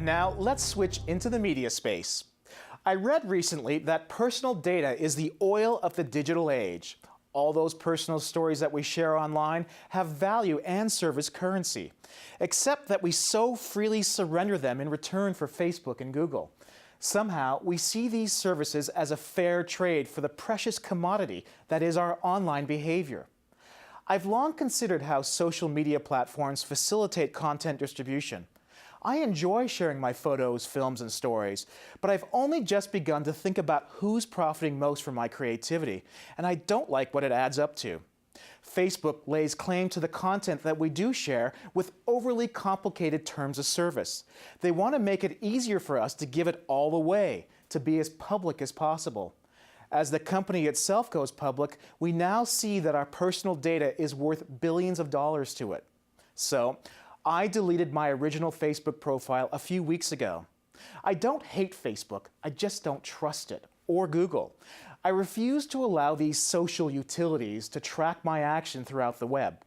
And now let's switch into the media space. I read recently that personal data is the oil of the digital age. All those personal stories that we share online have value and serve as currency, except that we so freely surrender them in return for Facebook and Google. Somehow, we see these services as a fair trade for the precious commodity that is our online behavior. I've long considered how social media platforms facilitate content distribution. I enjoy sharing my photos, films, and stories, but I've only just begun to think about who's profiting most from my creativity, and I don't like what it adds up to. Facebook lays claim to the content that we do share with overly complicated terms of service. They want to make it easier for us to give it all away, to be as public as possible. As the company itself goes public, we now see that our personal data is worth billions of dollars to it. So, I deleted my original Facebook profile a few weeks ago. I don't hate Facebook, I just don't trust it, or Google. I refuse to allow these social utilities to track my action throughout the web.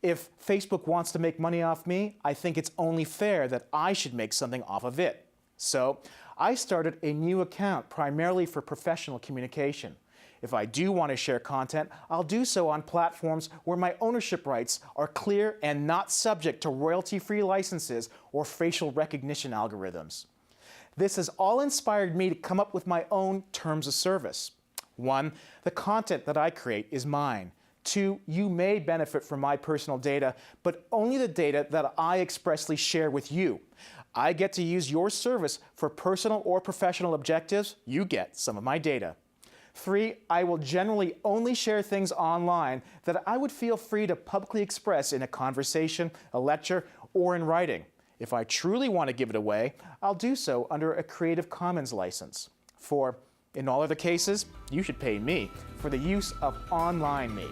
If Facebook wants to make money off me, I think it's only fair that I should make something off of it. So, I started a new account primarily for professional communication. If I do want to share content, I'll do so on platforms where my ownership rights are clear and not subject to royalty-free licenses or facial recognition algorithms. This has all inspired me to come up with my own terms of service. 1, the content that I create is mine. 2, you may benefit from my personal data, but only the data that I expressly share with you. I get to use your service for personal or professional objectives. You get some of my data. 3, I will generally only share things online that I would feel free to publicly express in a conversation, a lecture, or in writing. If I truly want to give it away, I'll do so under a Creative Commons license. 4, in all other cases, you should pay me for the use of online me.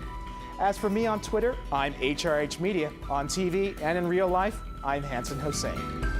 As for me on Twitter, I'm HRH Media. On TV and in real life, I'm Hanson Hossein.